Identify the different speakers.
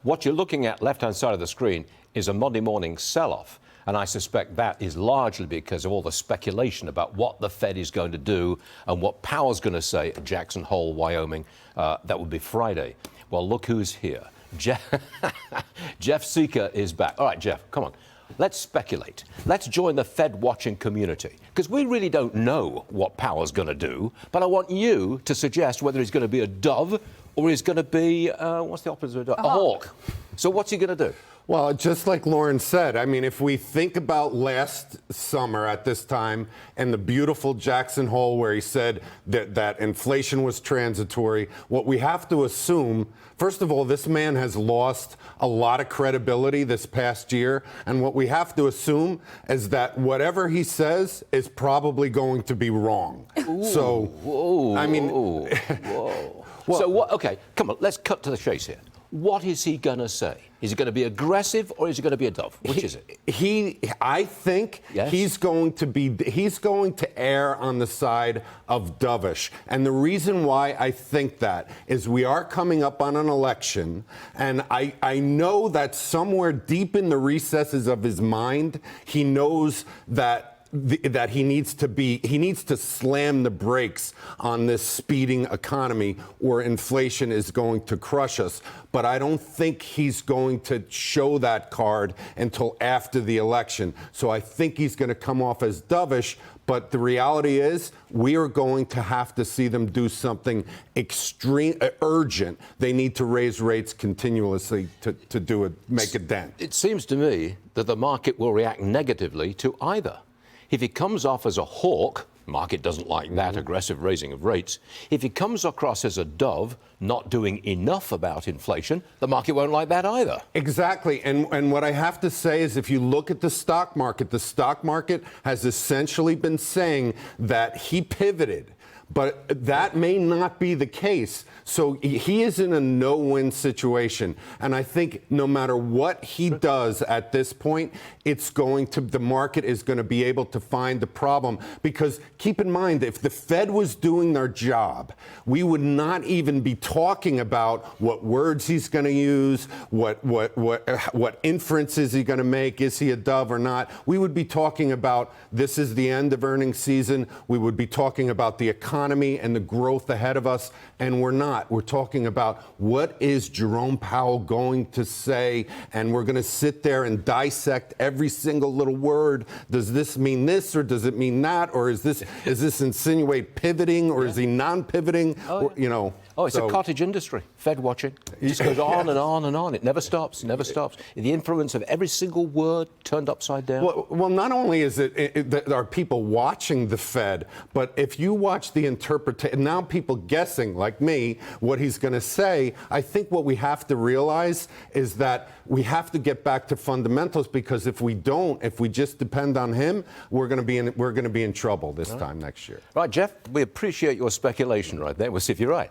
Speaker 1: What you're looking at left-hand side of the screen is a Monday morning sell-off. And I suspect that is largely because of all the speculation about what the Fed is going to do and what Powell's going to say at Jackson Hole, Wyoming. That would be Friday. Well, look who's here. Jeff Sica is back. All right, Jeff, come on. Let's speculate. Let's join the Fed watching community, because we really don't know what Powell's going to do. But I want you to suggest whether he's going to be a dove or he's going to be, what's the opposite of a dove? A hawk. So what's he going to do?
Speaker 2: Well, just like Lauren said, I mean, if we think about last summer at this time and the beautiful Jackson Hole where he said that inflation was transitory, what we have to assume, first of all, this man has lost a lot of credibility this past year. And what we have to assume is that whatever he says is probably going to be wrong.
Speaker 1: Ooh,
Speaker 2: so,
Speaker 1: whoa,
Speaker 2: I mean,
Speaker 1: whoa. Well, so what? Okay, come on, let's cut to the chase here. What is he going to say? Is he going to be aggressive or is he going to be a dove? Which is it?
Speaker 2: I think
Speaker 1: yes?
Speaker 2: he's going to err on the side of dovish. And the reason why I think that is we are coming up on an election, and I know that somewhere deep in the recesses of his mind, he knows that he needs to slam the brakes on this speeding economy or inflation is going to crush us. But I don't think he's going to show that card until after the election. So I think he's going to come off as dovish. But the reality is we are going to have to see them do something extreme, urgent. They need to raise rates continuously to make a dent.
Speaker 1: It seems to me that the market will react negatively to either. If he comes off as a hawk, market doesn't like that aggressive raising of rates. If he comes across as a dove, not doing enough about inflation, the market won't like that either.
Speaker 2: Exactly. And what I have to say is if you look at the stock market has essentially been saying that he pivoted. But that may not be the case. So he is in a no-win situation. And I think no matter what he does at this point, the market is going to be able to find the problem. Because keep in mind, if the Fed was doing their job, we would not even be talking about what words he's going to use, what inference is he going to make, is he a dove or not. We would be talking about this is the end of earnings season. We would be talking about the economy and the growth ahead of us, and we're not. We're talking about what is Jerome Powell going to say, and we're going to sit there and dissect every single little word. Does this mean this, or does it mean that, or is this insinuate pivoting, or is he non-pivoting?
Speaker 1: Oh, yeah. It's a cottage industry. Fed watching. It just goes on and on and on. It never stops. Never stops. The influence of every single word turned upside down.
Speaker 2: Well, not only is there are people watching the Fed, but if you watch the interpretation, now people guessing, like me, what he's going to say, I think what we have to realize is that we have to get back to fundamentals, because if we don't, if we just depend on him, we're going to be in trouble this time next year.
Speaker 1: Right, Jeff, we appreciate your speculation right there. We'll see if you're right.